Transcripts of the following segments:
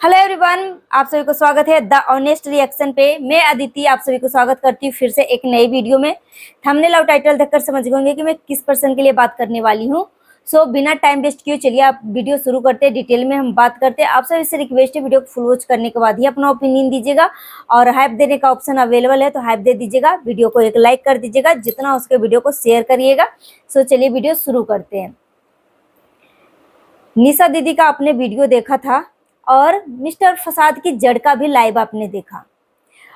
Hello everyone, आप सभी को स्वागत है द ऑनेस्ट रिएक्शन पे। मैं अदिति आप सभी को स्वागत करती हूँ फिर से एक नई वीडियो में। थंबनेल और टाइटल देखकर समझ गए होंगे कि मैं किस पर्सन के लिए बात करने वाली हूँ। सो बिना टाइम वेस्ट किए चलिए आप वीडियो शुरू करते हैं। डिटेल में हम बात करते हैं। आप सभी से रिक्वेस्ट है वीडियो को फुल वॉच करने के बाद ही अपना ओपिनियन दीजिएगा और हाइप देने का ऑप्शन अवेलेबल है तो हाइप दे दीजिएगा। वीडियो को एक लाइक कर दीजिएगा, जितना हो सके वीडियो को शेयर करिएगा। सो चलिए वीडियो शुरू करते हैं। निशा दीदी का आपने वीडियो देखा था और मिस्टर फसाद की जड़ का भी लाइव आपने देखा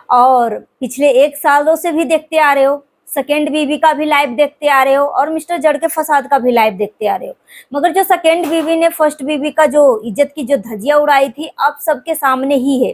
और पिछले 1 सालों से भी देखते आ रहे हो। सेकेंड बीबी का भी लाइव देखते आ रहे हो और मिस्टर जड़ के फसाद का भी लाइव देखते आ रहे हो। मगर जो सेकेंड बीबी ने फर्स्ट बीबी का जो इज्जत की जो धज्जियां उड़ाई थी अब सबके सामने ही है।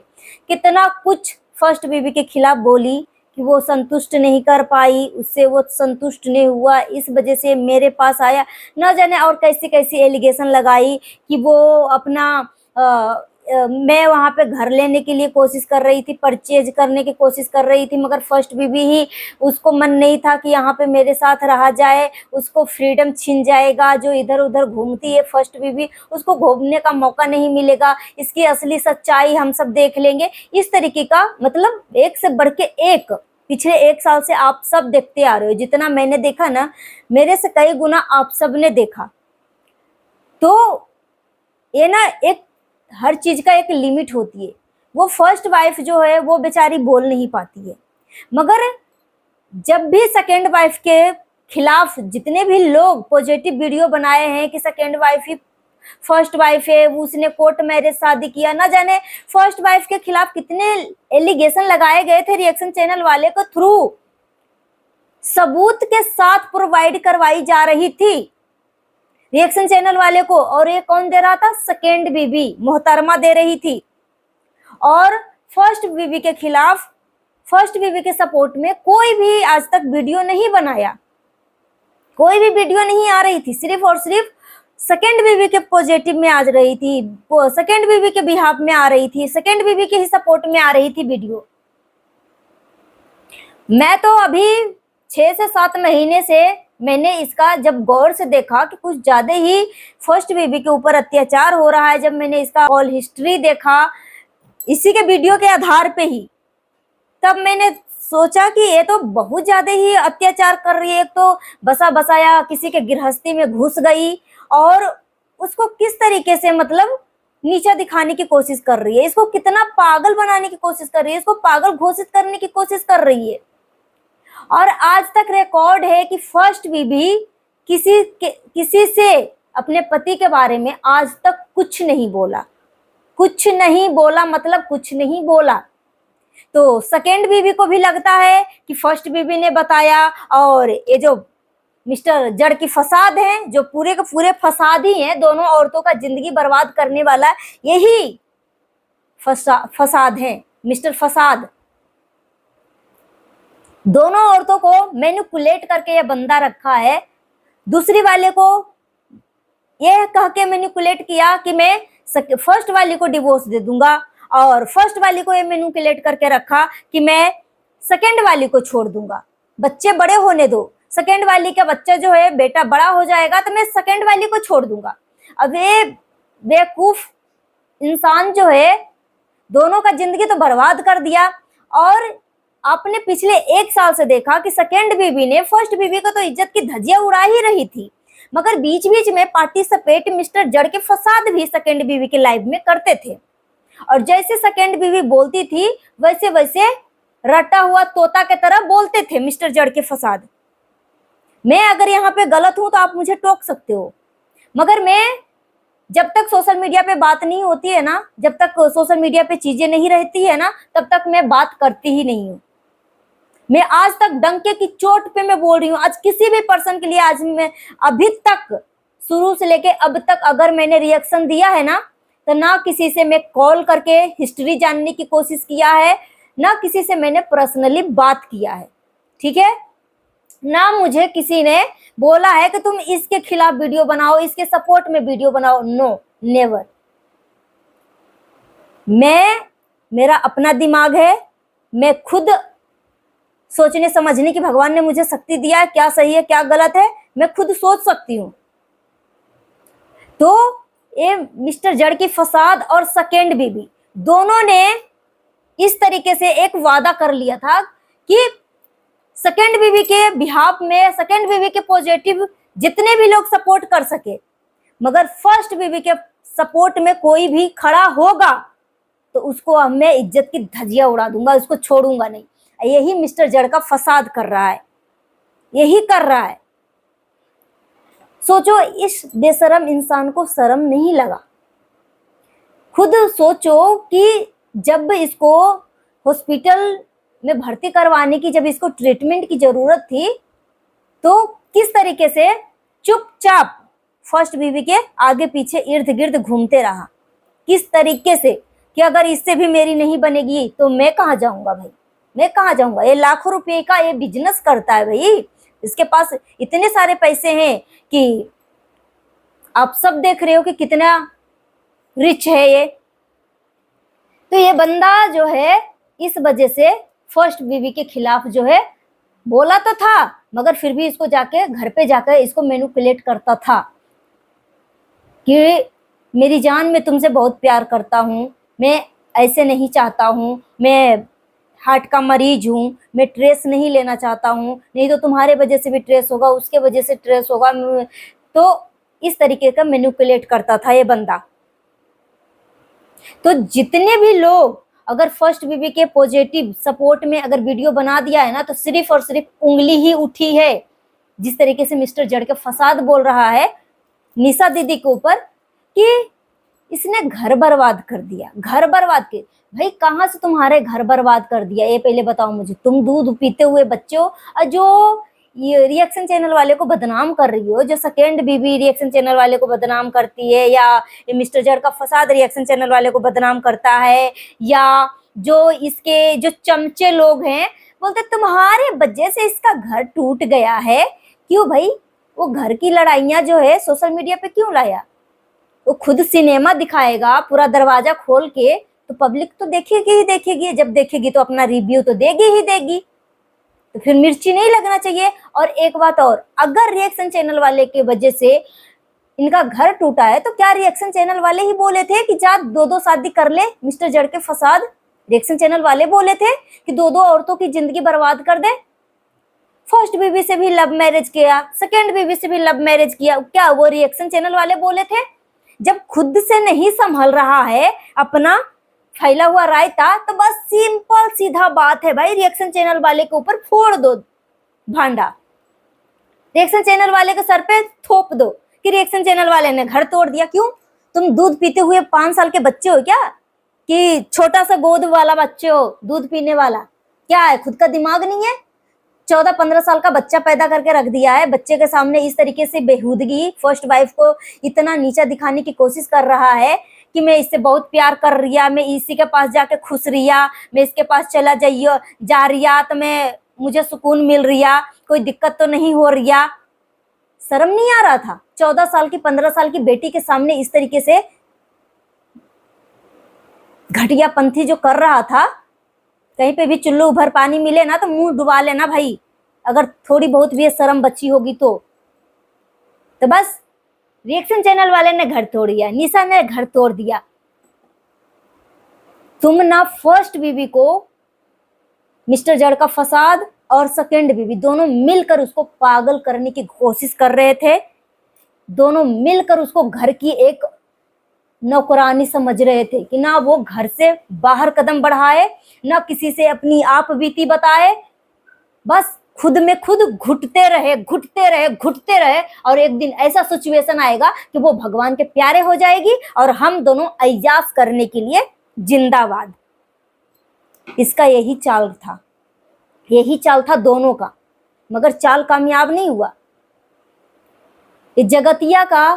कितना कुछ फर्स्ट बीबी के खिलाफ बोली कि वो संतुष्ट नहीं कर पाई, उससे वो संतुष्ट नहीं हुआ, इस वजह से मेरे पास आया, न जाने और कैसी कैसी एलिगेशन लगाई कि वो अपना मैं वहां पे घर लेने के लिए कोशिश कर रही थी, परचेज करने की कोशिश कर रही थी, मगर फर्स्ट बीबी ही उसको मन नहीं था कि यहाँ पे मेरे साथ रहा जाए, उसको फ्रीडम छिन जाएगा। जो इधर उधर घूमती है फर्स्ट बीबी, उसको घूमने का मौका नहीं मिलेगा, इसकी असली सच्चाई हम सब देख लेंगे। इस तरीके का मतलब एक से बढ़ के एक पिछले 1 साल से आप सब देखते आ रहे हो। जितना मैंने देखा ना, मेरे से कई गुना आप सब ने देखा। तो ये ना एक हर चीज का एक लिमिट होती है। वो फर्स्ट वाइफ जो है वो बेचारी बोल नहीं पाती है, मगर जब भी सेकेंड वाइफ के खिलाफ जितने भी लोग पॉजिटिव वीडियो बनाए हैं कि सेकेंड वाइफ ही फर्स्ट वाइफ है, उसने कोर्ट मैरिज शादी किया, ना जाने फर्स्ट वाइफ के खिलाफ कितने एलिगेशन लगाए गए थे रिएक्शन चैनल वाले को थ्रू सबूत के साथ प्रोवाइड करवाई जा रही थी रिएक्शन चैनल वाले को। और ये कौन दे रहा था? सेकेंड बीबी मोहतरमा दे रही थी। और फर्स्ट बीबी के खिलाफ, फर्स्ट बीबी के सपोर्ट में कोई भी आज तक वीडियो नहीं बनाया, कोई भी वीडियो नहीं आ रही थी। सिर्फ और सिर्फ सेकेंड बीबी के पॉजिटिव में आ रही थी, सेकेंड बीबी के बिहाफ में आ रही थी, सेकेंड बीबी के ही सपोर्ट में आ रही थी वीडियो। मैं तो अभी 6 से 7 महीने से मैंने इसका जब गौर से देखा कि कुछ ज्यादा ही फर्स्ट बेबी के ऊपर अत्याचार हो रहा है, जब मैंने इसका कॉल हिस्ट्री देखा इसी के वीडियो के आधार पे ही, तब मैंने सोचा कि ये तो बहुत ज्यादा ही अत्याचार कर रही है। एक तो बसा बसाया किसी के गृहस्थी में घुस गई और उसको किस तरीके से मतलब नीचा दिखाने की कोशिश कर रही है, इसको कितना पागल बनाने की कोशिश कर रही है, इसको पागल घोषित करने की कोशिश कर रही है। और आज तक रिकॉर्ड है कि फर्स्ट बीबी किसी से अपने पति के बारे में आज तक कुछ नहीं बोला, कुछ नहीं बोला, मतलब कुछ नहीं बोला। तो सेकेंड बीबी को भी लगता है कि फर्स्ट बीबी ने बताया, और ये जो मिस्टर जड़ की फसाद है, जो पूरे के पूरे फसाद ही हैं, दोनों औरतों का जिंदगी बर्बाद करने वाला यही फसाद है, मिस्टर फसाद। दोनों औरतों को मैनिपुलेट करके ये बंदा रखा है। दूसरी वाले को यह कह के मैनिपुलेट किया कि मैं फर्स्ट वाली को डिवोर्स दे दूंगा, और फर्स्ट वाली को ये मैनिपुलेट करके रखा कि मैं सेकेंड वाली को छोड़ दूंगा। बच्चे बड़े होने दो, सेकेंड वाली का बच्चा जो है बेटा बड़ा हो जाएगा तो मैं सेकेंड वाली को छोड़ दूंगा। अब ये बेवकूफ इंसान जो है दोनों का जिंदगी तो बर्बाद कर दिया। और आपने पिछले 1 साल से देखा कि सेकेंड बीबी ने फर्स्ट बीबी को तो इज्जत की धज्जियां उड़ा ही रही थी, मगर बीच बीच में पार्टिसिपेट मिस्टर जड़ के फसाद भी सेकेंड बीबी के लाइव में करते थे। और जैसे सेकेंड बीबी बोलती थी वैसे वैसे रटा हुआ तोता के तरह बोलते थे मिस्टर जड़ के फसाद। मैं अगर यहाँ पे गलत हूं तो आप मुझे टोक सकते हो, मगर मैं जब तक सोशल मीडिया पे बात नहीं होती है ना, जब तक सोशल मीडिया पे चीजें नहीं रहती है ना, तब तक मैं बात करती ही नहीं हूँ। मैं आज तक डंके की चोट पे मैं बोल रही हूँ। आज किसी भी पर्सन के लिए, आज मैं अभी तक शुरू से लेके अब तक अगर मैंने रिएक्शन दिया है ना, तो ना किसी से मैं कॉल करके हिस्ट्री जानने की कोशिश किया है, ना किसी से मैंने पर्सनली बात किया है, ठीक है। ना मुझे किसी ने बोला है कि तुम इसके खिलाफ वीडियो बनाओ, इसके सपोर्ट में वीडियो बनाओ। No, never. मेरा अपना दिमाग है, मैं खुद सोचने समझने की भगवान ने मुझे शक्ति दिया है, क्या सही है क्या गलत है मैं खुद सोच सकती हूँ। तो ये मिस्टर जड़ की फसाद और सेकेंड बीबी दोनों ने इस तरीके से एक वादा कर लिया था कि सेकेंड बीवी के बिहाफ में, सेकेंड बीवी के पॉजिटिव जितने भी लोग सपोर्ट कर सके, मगर फर्स्ट बीवी के सपोर्ट में कोई भी खड़ा होगा तो उसको मैं इज्जत की धज्जियां उड़ा दूंगा, उसको छोड़ूंगा नहीं। यही मिस्टर जड़का फसाद कर रहा है, यही कर रहा है। सोचो, इस बेशरम इंसान को शर्म नहीं लगा। खुद सोचो कि जब इसको हॉस्पिटल में भर्ती करवाने की, जब इसको ट्रीटमेंट की जरूरत थी, तो किस तरीके से चुपचाप फर्स्ट बीवी के आगे पीछे इर्द गिर्द घूमते रहा। किस तरीके से कि अगर इससे भी मेरी नहीं बनेगी तो मैं कहाँ जाऊंगा भाई, मैं कहाँ जाऊंगा। ये लाखों रुपए का ये बिजनेस करता है भाई, इसके पास इतने सारे पैसे हैं कि आप सब देख रहे हो कि कितना रिच है ये। तो ये बंदा जो है इस वजह से फर्स्ट बीवी के खिलाफ जो है बोला तो था, मगर फिर भी इसको जाके घर पे जाकर इसको मैनिपुलेट करता था कि मेरी जान, मैं तुमसे बहुत प्यार करता हूँ, मैं ऐसे नहीं चाहता हूँ, मैं हार्ट का मरीज हूँ, मैं ट्रेस नहीं लेना चाहता हूँ, नहीं तो तुम्हारे वजह से भी ट्रेस होगा, उसके वजह से ट्रेस होगा। तो इस तरीके का मैनिपुलेट करता था ये बंदा। तो जितने भी लोग अगर फर्स्ट बीवी के पॉजिटिव सपोर्ट में अगर वीडियो बना दिया है ना, तो सिर्फ और सिर्फ उंगली ही उठी है। जिस तरीके से मिस्टर जड़के फसाद बोल रहा है निशा दीदी के ऊपर कि इसने घर बर्बाद कर दिया, घर बर्बाद के। भाई कहाँ से तुम्हारे घर बर्बाद कर दिया, ये पहले बताओ मुझे। तुम दूध पीते हुए बच्चे हो और जो ये रिएक्शन चैनल वाले को बदनाम कर रही हो, जो सेकेंड बीबी रिएक्शन चैनल वाले को बदनाम करती है, या मिस्टर जड़का फसाद रिएक्शन चैनल वाले को बदनाम करता है, या जो इसके जो चमचे लोग हैं बोलते तुम्हारे वजह से इसका घर टूट गया है। क्यों भाई? वो घर की लड़ाइयां जो है सोशल मीडिया पे क्यों लाया? वो खुद सिनेमा दिखाएगा पूरा दरवाजा खोल के, तो पब्लिक तो देखेगी ही देखेगी। जब देखेगी तो अपना रिव्यू तो देगी ही देगी, तो फिर मिर्ची नहीं लगना चाहिए। और एक बात और, अगर रिएक्शन चैनल वाले के वजह से इनका घर टूटा है तो क्या रिएक्शन चैनल वाले ही बोले थे कि जा 2-2 शादी कर ले मिस्टर जड़के फसाद? रिएक्शन चैनल वाले बोले थे कि 2-2 औरतों की जिंदगी बर्बाद कर दे? फर्स्ट बीवी से भी लव मैरिज किया, सेकेंड बीवी से भी लव मैरिज किया, क्या वो रिएक्शन चैनल वाले बोले थे? जब खुद से नहीं संभल रहा है अपना फैला हुआ रायता, तो बस सिंपल सीधा बात है भाई, रिएक्शन चैनल वाले के ऊपर फोड़ दो भांडा, रिएक्शन चैनल वाले के सर पे थोप दो कि रिएक्शन चैनल वाले ने घर तोड़ दिया। क्यों? तुम दूध पीते हुए 5 साल के बच्चे हो क्या, कि छोटा सा गोद वाला बच्चे हो दूध पीने वाला? क्या है, खुद का दिमाग नहीं है? 14-15 साल का बच्चा पैदा करके रख दिया है, बच्चे के सामने इस तरीके से बेहूदगी, फर्स्ट वाइफ को इतना नीचा दिखाने की कोशिश कर रहा है कि मैं इससे बहुत प्यार कर रिया, मैं इसी के पास जाके खुश रिया, मैं इसके पास चला जाइयो जा रिया तो मैं मुझे सुकून मिल रिया, कोई दिक्कत तो नहीं हो रिया। शर्म नहीं आ रहा था 14 साल की 15 साल की बेटी के सामने इस तरीके से घटिया पंथी जो कर रहा था? कहीं पे भी चुल्लू भर पानी मिले ना तो मुंह डुबा लेना भाई, अगर थोड़ी बहुत भी शर्म बची होगी तो बस रिएक्शन चैनल वाले ने घर तोड़ दिया, निशा ने घर तोड़ दिया। तुम ना फर्स्ट बीबी को मिस्टर जड़का फसाद और सेकेंड बीबी दोनों मिलकर उसको पागल करने की कोशिश कर रहे थे, दोनों मिलकर उसको घर की एक नौकरानी समझ रहे थे कि ना वो घर से बाहर कदम बढ़ाए, ना किसी से अपनी आप बीती बताए, बस खुद में खुद घुटते रहे घुटते रहे घुटते रहे। और एक दिन ऐसा सिचुएशन आएगा कि वो भगवान के प्यारे हो जाएगी और हम दोनों ऐजाज करने के लिए जिंदाबाद। इसका यही चाल था, यही चाल था दोनों का, मगर चाल कामयाब नहीं हुआ। ये जगतिया का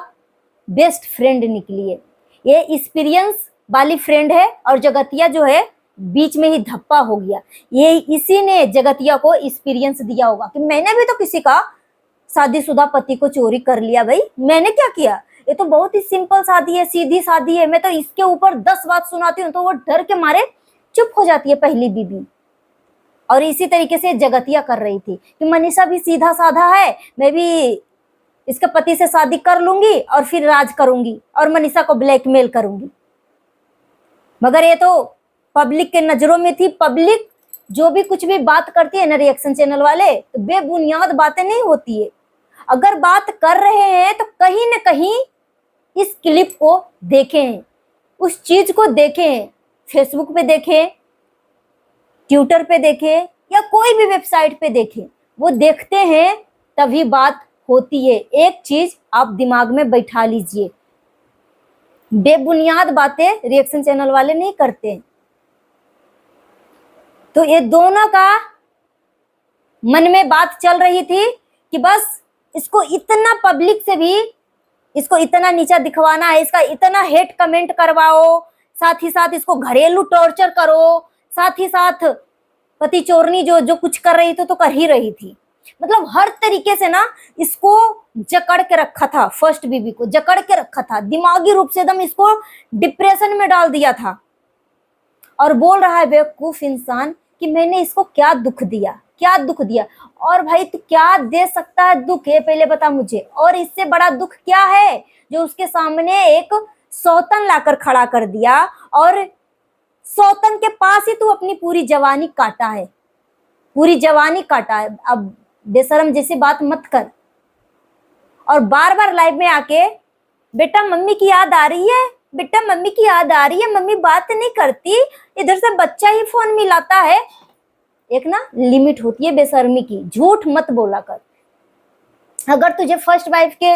बेस्ट फ्रेंड निकली है, ये एक्सपीरियंस वाली फ्रेंड है, और जगतिया जो है बीच में ही धप्पा हो गया। ये इसी ने जगतिया को एक्सपीरियंस दिया होगा कि मैंने भी तो किसी का शादीशुदा पति को चोरी कर लिया भाई, मैंने क्या किया, ये तो बहुत ही सिंपल शादी है, सीधी शादी है, मैं तो इसके ऊपर 10 बात सुनाती हूँ तो वो डर के मारे चुप हो जाती है पहली बीबी। और इसी तरीके से जगतिया कर रही थी कि मनीषा भी सीधा साधा है, मैं भी इसके पति से शादी कर लूंगी और फिर राज करूंगी और मनीषा को ब्लैकमेल करूंगी। मगर ये तो पब्लिक के नजरों में थी। पब्लिक जो भी कुछ भी बात करती है ना रिएक्शन चैनल वाले, तो बेबुनियाद बातें नहीं होती है। अगर बात कर रहे हैं तो कहीं ना कहीं इस क्लिप को देखें, उस चीज को देखें, फेसबुक पे देखें, ट्विटर पे देखें या कोई भी वेबसाइट पे देखें, वो देखते हैं तभी बात होती है। एक चीज आप दिमाग में बैठा लीजिए, बेबुनियाद बातें रिएक्शन चैनल वाले नहीं करते। तो ये दोनों का मन में बात चल रही थी कि बस इसको इतना पब्लिक से भी इसको इतना नीचा दिखवाना है, इसका इतना हेट कमेंट करवाओ, साथ ही साथ इसको घरेलू टॉर्चर करो, साथ ही साथ पति चोरनी जो जो कुछ कर रही थी तो कर ही रही थी। मतलब हर तरीके से ना इसको जकड़ के रखा था, फर्स्ट बीबी को जकड़ के रखा था, दिमागी रूप से एकदम इसको डिप्रेशन में डाल दिया था। और बोल रहा है बेवकूफ इंसान कि मैंने इसको क्या दुख दिया, क्या दुख दिया। और भाई तू क्या दे सकता है दुख, ये पहले बता मुझे। और इससे बड़ा दुख क्या है जो उसके सामने एक सौतन लाकर खड़ा कर दिया, और सौतन के पास ही तू अपनी पूरी जवानी काटा है, पूरी जवानी काटा है। अब बेशरम जैसी बात मत कर। और बार बार लाइव में आके बेटा मम्मी की याद आ रही है, बेटा मम्मी की याद आ रही है, मम्मी बात नहीं करती, इधर से बच्चा ही फोन मिलाता है। एक ना लिमिट होती है बेशर्मी की, झूठ मत बोला कर। अगर तुझे फर्स्ट वाइफ के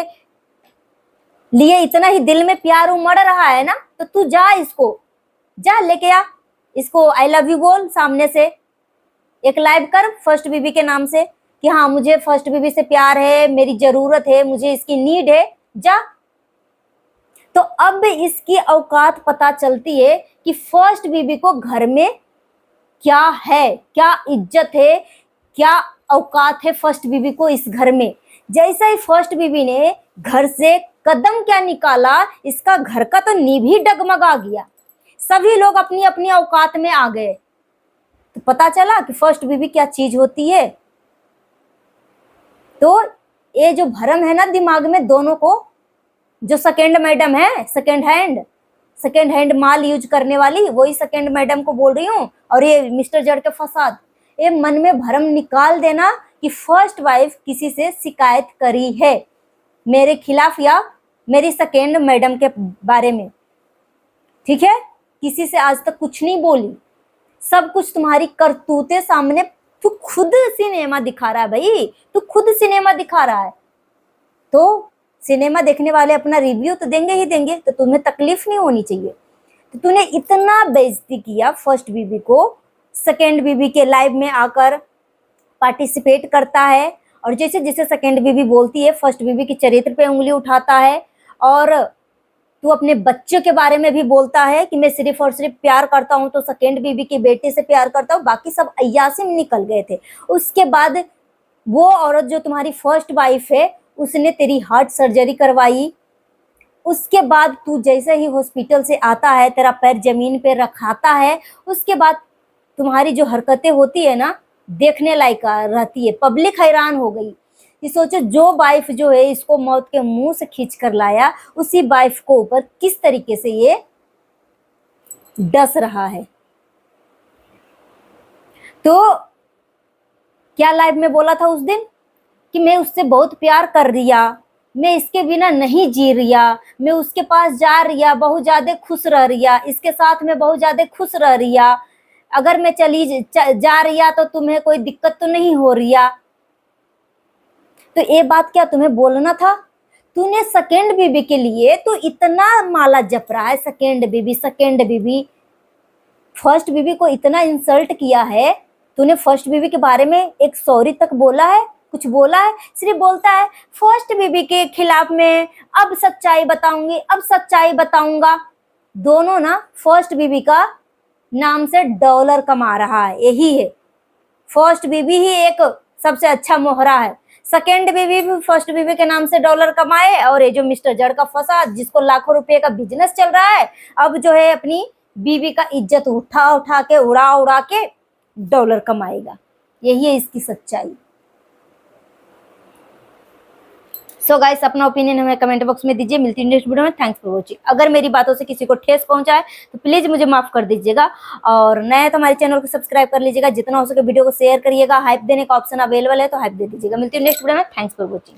लिए इतना ही दिल में प्यार उमड़ रहा है ना, तो तू जा, इसको जा लेके आ, इसको आई लव यू बोल, सामने से एक लाइव कर फर्स्ट बीबी के नाम से कि हाँ मुझे फर्स्ट बीबी से प्यार है, मेरी जरूरत है, मुझे इसकी नीड है, जा। तो अब इसकी औकात पता चलती है कि फर्स्ट बीबी को घर में क्या है, क्या इज्जत है, क्या औकात है फर्स्ट बीबी को इस घर में। जैसा ही फर्स्ट बीबी ने घर से कदम क्या निकाला, इसका घर का तो नींव ही डगमगा गया। सभी लोग अपनी अपनी औकात में आ गए। तो पता चला कि फर्स्ट बीबी क्या चीज होती है। तो ये जो भरम है ना दिमाग में दोनों को, जो सेकेंड मैडम है, सेकेंड हैंड माल यूज करने वाली, वही सेकेंड मैडम को बोल रही हूँ, और ये मिस्टर जड़ के फसाद, ये मन में भरम निकाल देना कि फर्स्ट वाइफ किसी से शिकायत करी है मेरे खिलाफ या मेरी सेकेंड मैडम के बारे में, ठीक है। किसी से आज तक कुछ नहीं बोली, सब कुछ तुम्हारी करतूतें सामने, तू खुद सिनेमा दिखा रहा है भाई, तू खुद सिनेमा दिखा रहा है। तो सिनेमा देखने वाले अपना रिव्यू तो देंगे ही देंगे, तो तुम्हें तकलीफ नहीं होनी चाहिए। तो तूने इतना बेइज्जती किया फर्स्ट बीबी को, सेकेंड बीबी के लाइव में आकर पार्टिसिपेट करता है, और जैसे जैसे सेकेंड बीबी बोलती है फर्स्ट बीबी के चरित्र पे उंगली उठाता है, और तू अपने बच्चे के बारे में भी बोलता है कि मैं सिर्फ और सिर्फ प्यार करता हूँ तो सेकेंड बीबी के बेटे से प्यार करता हूँ, बाकी सब अय्यासी में निकल गए थे। उसके बाद वो औरत जो तुम्हारी फर्स्ट वाइफ है, उसने तेरी हार्ट सर्जरी करवाई। उसके बाद तू जैसे ही हॉस्पिटल से आता है, तेरा पैर जमीन पे रखाता है, उसके बाद तुम्हारी जो हरकतें होती है ना, देखने लायक रहती है। पब्लिक हैरान हो गई कि सोचो जो वाइफ जो है इसको मौत के मुंह से खींच कर लाया, उसी वाइफ को ऊपर किस तरीके से ये डस रहा है। तो क्या लाइव में बोला था उस दिन कि मैं उससे बहुत प्यार कर रिया, मैं इसके बिना नहीं जी रिया, मैं उसके पास जा रिया, बहुत ज्यादा खुश रह रिया, इसके साथ में बहुत ज्यादा खुश रह रिया, अगर मैं जा रिया तो तुम्हें कोई दिक्कत तो नहीं हो रिया। तो ये बात क्या तुम्हें बोलना था? तूने सेकेंड बीबी के लिए तो इतना माला जप रहा है, सेकेंड बीबी, फर्स्ट बीबी को इतना इंसल्ट किया है। तूने फर्स्ट बीबी के बारे में एक सॉरी तक बोला है? कुछ बोला है? सिर्फ बोलता है फर्स्ट बीबी के खिलाफ में अब सच्चाई बताऊंगी, अब सच्चाई बताऊंगा। दोनों ना फर्स्ट बीबी का नाम से डॉलर कमा रहा है, यही है। फर्स्ट बीबी ही एक सबसे अच्छा मोहरा है, सेकेंड बीबी भी फर्स्ट बीबी के नाम से डॉलर कमाए, और ये जो मिस्टर जड़ का फसाद जिसको लाखों रुपए का बिजनेस चल रहा है, अब जो है अपनी बीबी का इज्जत उठा उठा के उड़ा के डॉलर कमाएगा। यही है इसकी सच्चाई। सो गाइस, अपना ओपिनियन हमें कमेंट बॉक्स में दीजिए। मिलती है नेक्स्ट वीडियो में। Thanks for watching. अगर मेरी बातों से किसी को ठेस पहुंचा है तो प्लीज मुझे माफ कर दीजिएगा, और नया तो हमारे चैनल को सब्सक्राइब कर लीजिएगा। जितना हो सके वीडियो को शेयर करिएगा। हाइप देने का ऑप्शन अवेलेबल है तो हाइप दे दीजिएगा। मिलती है नेक्स्ट वीडियो में। Thanks for watching.